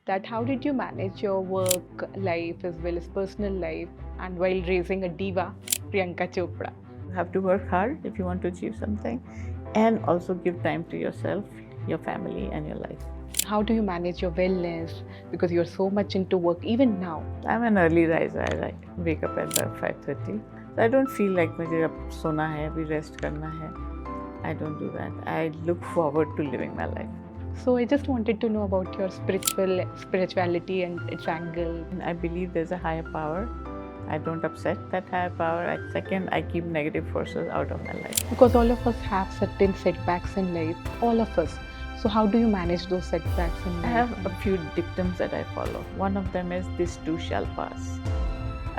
that how did you manage your work life as well as personal life and while raising a diva, Priyanka Chopra? You have to work hard if you want to achieve something and also give time to yourself, your family, and your life. How do you manage your wellness because you're so much into work even now? I'm an early riser. I wake up at about 5:30. So I don't feel like मुझे अब सोना है, अभी rest करना है. I don't do that. I look forward to living my life. So I just wanted to know about your spirituality and its angle. And I believe there's a higher power. I don't upset that higher power. Second, I keep negative forces out of my life. Because all of us have certain setbacks in life, all of us. So how do you manage those setbacks in life? I have a few dictums that I follow. One of them is this too shall pass.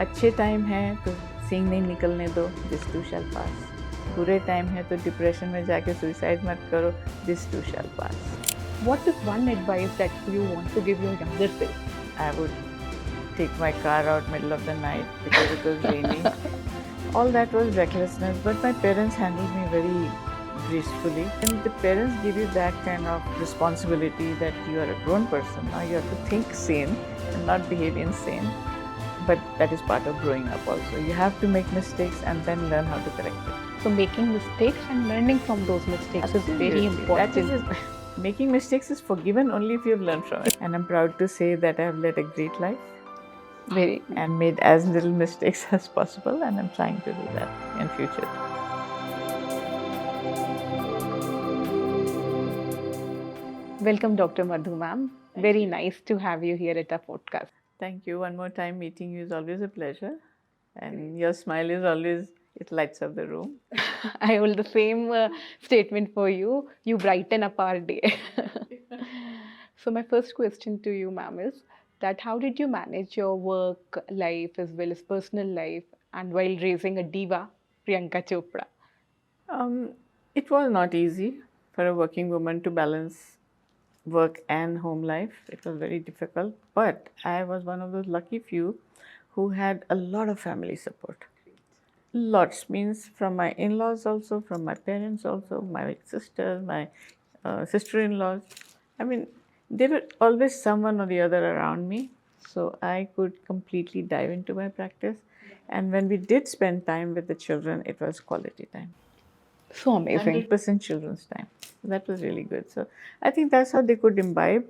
अच्छे time है तो सींग नहीं निकलने दो, this too shall pass. बुरे time है तो depression में जाके सुसाइड मत करो, this too shall pass. What is one advice that you want to give your younger self? I would take my car out middle of the night because it was rainy. All that was recklessness, but my parents handled me very gracefully. And the parents give you that kind of responsibility that you are a grown person. Now you have to think sane and not behave insane. But that is part of growing up also. You have to make mistakes and then learn how to correct it. So making mistakes and learning from those mistakes is very important. Making mistakes is forgiven only if you have learned from it. And I'm proud to say that I have led a great life. And made as little mistakes as possible, and I'm trying to do that in future. Welcome, Dr. Madhu ma'am. Very nice to have you here at our podcast. Thank you. One more time, meeting you is always a pleasure. And your smile is always, it lights up the room. I hold the same statement for you. You brighten up our day. So my first question to you, ma'am, is that how did you manage your work life as well as personal life and while raising a diva, Priyanka Chopra? It was not easy for a working woman to balance work and home life. It was very difficult, but I was one of those lucky few who had a lot of family support. Lots means from my in-laws also, from my parents also, my sisters, my sister-in-laws. I mean, there were always someone or the other around me, so I could completely dive into my practice. And when we did spend time with the children, it was quality time. So amazing. 100% children's time. That was really good. So I think that's how they could imbibe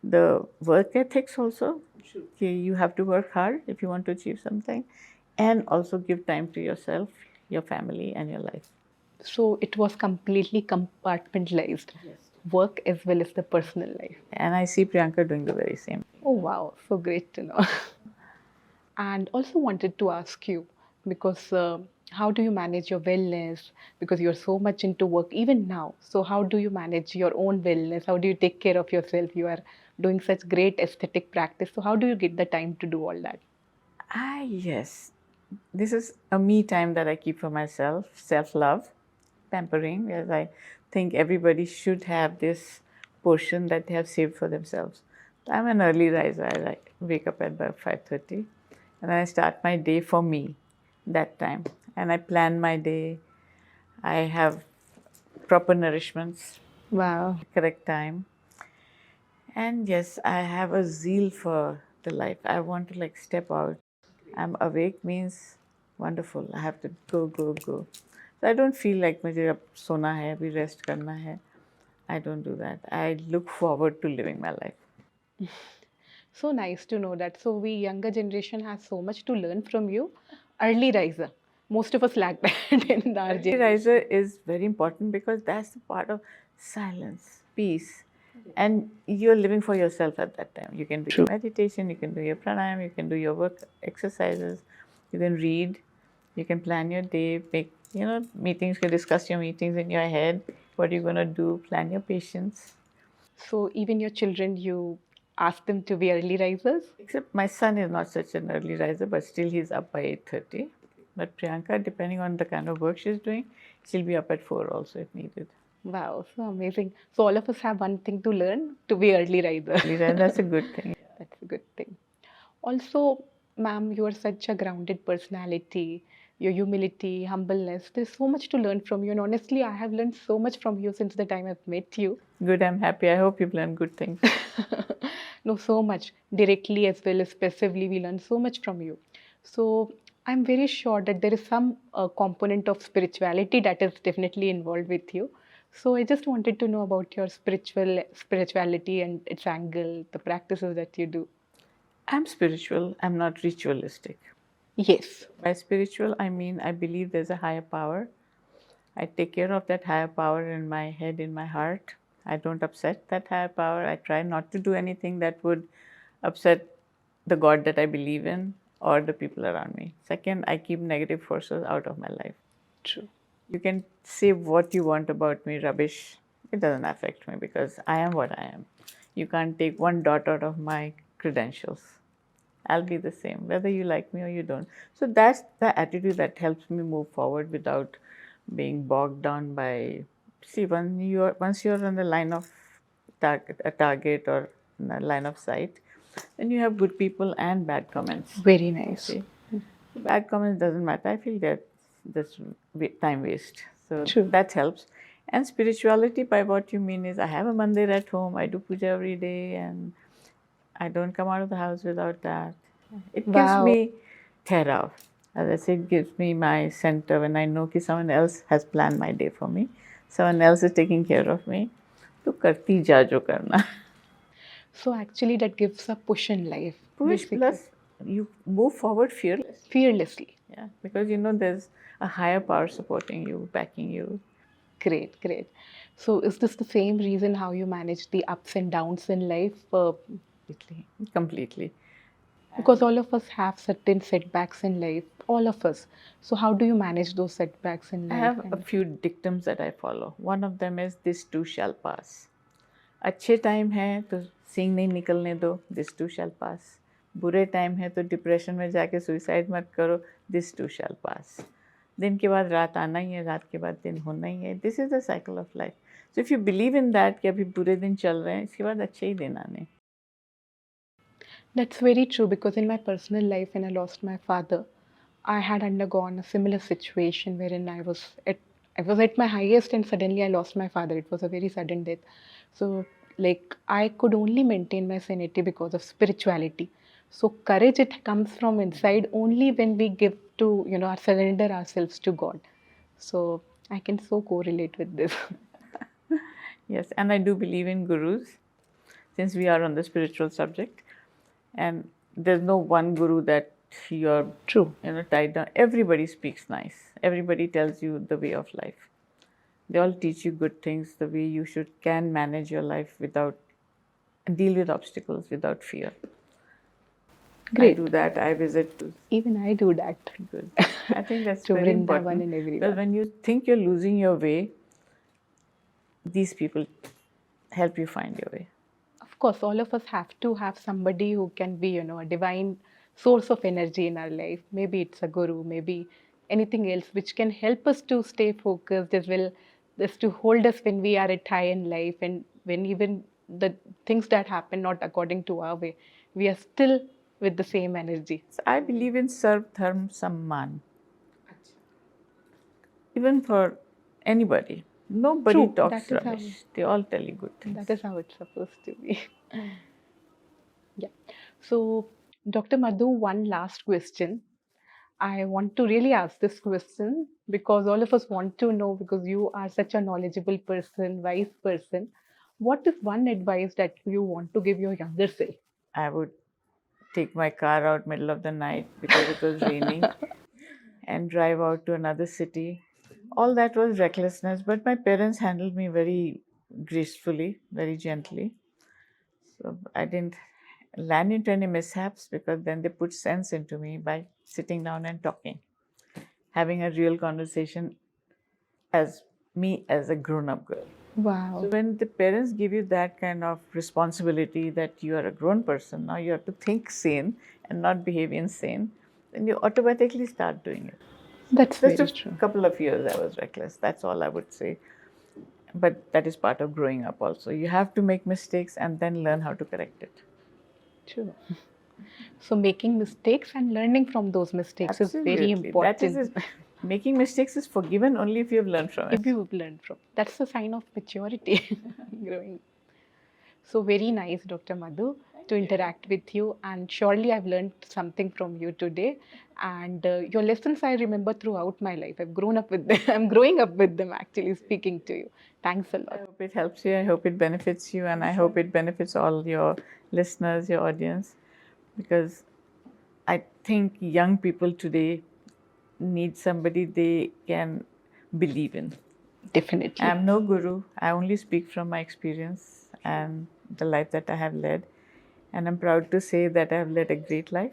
the work ethics also. Okay, you have to work hard if you want to achieve something, and also give time to yourself, your family, and your life. So it was completely compartmentalized. Yes. Work as well as the personal life. And I see Priyanka doing the very same. Oh wow, so great to know. And also wanted to ask you, because how do you manage your wellness because you're so much into work even now? So how do you manage your own wellness? How do you take care of yourself? You are doing such great aesthetic practice. So how do you get the time to do all that? Yes. This is a me time that I keep for myself, self-love, pampering, as I think everybody should have this portion that they have saved for themselves. I'm an early riser. I wake up at about 5:30 and I start my day for me that time. And I plan my day. I have proper nourishments. Wow. Correct time. And yes, I have a zeal for the life. I want to step out. I'm awake means wonderful. I have to go. So I don't feel like मुझे अब सोना है, अभी rest करना है. I don't do that. I look forward to living my life. So nice to know that. So we younger generation has so much to learn from you. Early riser. Most of us lack that in our Early riser is very important because that's the part of silence, peace. And you're living for yourself at that time. You can do your meditation, you can do your pranayam, you can do your work exercises, you can read, you can plan your day, make meetings, you can discuss your meetings in your head, what you're going to do, plan your patients. So even your children, you ask them to be early risers? Except my son is not such an early riser, but still he's up by 8:30. But Priyanka, depending on the kind of work she's doing, she'll be up at 4 also if needed. Wow, so amazing. So all of us have one thing to learn, to be early risers. That's a good thing. That's a good thing. Also, ma'am, you are such a grounded personality. your humility, humbleness. There's so much to learn from you. And honestly, I have learned so much from you since the time I've met you. Good, I'm happy. I hope you've learned good things. No, so much directly as well as passively. We learn so much from you. So I'm very sure that there is some component of spirituality that is definitely involved with you. So I just wanted to know about your spirituality and its angle, the practices that you do. I'm spiritual, I'm not ritualistic. Yes, By spiritual, I mean I believe there's a higher power. I take care of that higher power in my head, in my heart. I don't upset that higher power. I try not to do anything that would upset the God that I believe in or the people around me. Second, I keep negative forces out of my life. true. You can say what you want about me, rubbish. It doesn't affect me because I am what I am. You can't take one dot out of my credentials. I'll be the same, whether you like me or you don't. So that's the attitude that helps me move forward without being bogged down by. See, once you're on the line of target or in the line of sight, then you have good people and bad comments. Very You nice. see, bad comments doesn't matter. I feel that that's time waste. So True. that helps. And spirituality, by what you mean, is I have a mandir at home. I do puja every day, and I don't come out of the house without that. It gives Wow. me therav. As I said, it gives me my center when I know that someone else has planned my day for me. Someone else is taking care of me. तो करती जा जो करना. So actually, that gives a push in life, Push basically, plus you move forward fearless. fearlessly. Yeah, because you know there's a higher power supporting you, backing you. Great, great. So is this the same reason how you manage the ups and downs in life? Completely. Completely. Because all of us have certain setbacks in life, all of us. So how do you manage those setbacks in I life? have a And few dictums that I follow. One of them is this too shall pass. अच्छे time है तो सींग नहीं निकलने दो, this to शैल पास. बुरे time है तो depression में जाके सुइसाइड मत करो, दिस टू शैल पास. दिन के बाद रात आना ही है, रात के बाद दिन होना ही है. This is the cycle of life. So if you believe in that कि अभी बुरे दिन चल रहे हैं, इसके बाद अच्छे ही दिन आने. that's very true because in my personal life, when I lost my father, I had undergone a similar situation wherein I was at my highest and suddenly I lost my father. It was a very sudden death. So like I could only maintain my sanity because of spirituality. So courage it comes from inside only when we give to, surrender ourselves to God. So I can so correlate with this. Yes, and I do believe in gurus, since we are on the spiritual subject. And there's no one guru that you're True. tied down. Everybody speaks nice. Everybody tells you the way of life. They all teach you good things, the way you can manage your life without deal with obstacles without fear. I do Great. that. I visit to Even I do that good. I think that's to very Vrindavan important and because everyone. when you think you're losing your way, these people help you find your way. Of course, all of us have to have somebody who can be, a divine source of energy in our life. Maybe it's a guru, maybe anything else which can help us to stay focused as well as to hold us when we are at high in life and when even the things that happen not according to our way, we are still with the same energy. So I believe in Sarv Dharm Samman. Even for anybody. Nobody True, talks rubbish. They all tell you good things. that is how it's supposed to be. Yeah. So, Dr. Madhu, one last question. I want to really ask this question because all of us want to know because you are such a knowledgeable person, wise person. What is one advice that you want to give your younger self? I would take my car out middle of the night because it was raining and drive out to another city. All that was recklessness, but my parents handled me very gracefully, very gently. So I didn't land into any mishaps because then they put sense into me by sitting down and talking, having a real conversation as me as a grown up girl. So Wow. when the parents give you that kind of responsibility that you are a grown person, now you have to think sane and not behave insane, then you automatically start doing it. That's Just very a true. couple of years I was reckless. That's all I would say. But that is part of growing up also. You have to make mistakes and then learn how to correct it. True. So making mistakes and learning from those mistakes is very Absolutely. That is important. it. Making mistakes is forgiven only if you have learned from it. If you learn from, that's a sign of maturity growing. So very nice, Dr. Madhu, to interact with you, and surely I've learned something from you today. And your lessons I remember throughout my life. I've grown up with them. I'm growing up with them actually speaking to you. Thanks a I lot. hope it helps you. I hope it benefits you, and I hope it benefits all your listeners, your audience, because I think young people today need somebody they can believe in. Definitely. I'm no guru. I only speak from my experience and the life that I have led. And I'm proud to say that I have led a great life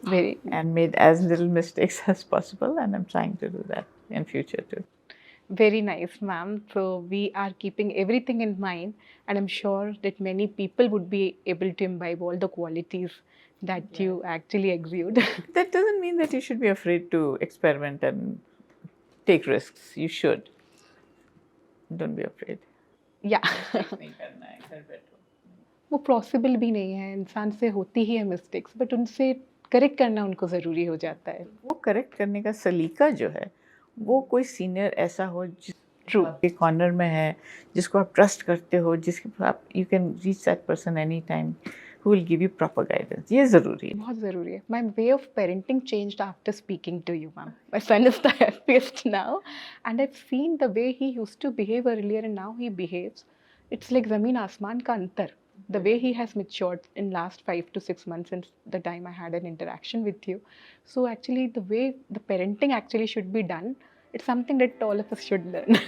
Very and made as little mistakes as possible. And I'm trying to do that in future too. Very nice, ma'am. So we are keeping everything in mind, and I'm sure that many people would be able to imbibe all the qualities that you actually exude. That doesn't mean that you should be afraid to experiment and take risks. You should. Don't be afraid. या नहीं करना है, घर बैठो. वो possible भी नहीं है, इंसान से होती ही है मिस्टेक्स, बट उनसे करेक्ट करना उनको ज़रूरी हो जाता है. वो करेक्ट करने का सलीका जो है वो कोई सीनियर ऐसा हो ट्रू. जो आपके कॉर्नर में है, जिसको आप ट्रस्ट करते हो, जिसके आप you can reach that person any time who will give you proper guidance. ये ज़रूरी है. बहुत ज़रूरी है. My way of parenting changed after speaking to you, ma'am. My son is the happiest now, and I seen the way he used to behave earlier and now he behaves. It's like ज़मीन आसमान का अंतर. The way he has matured in last 5 to 6 months since the time I had an interaction with you. So actually the way the parenting actually should be done, it's something that all of us should learn.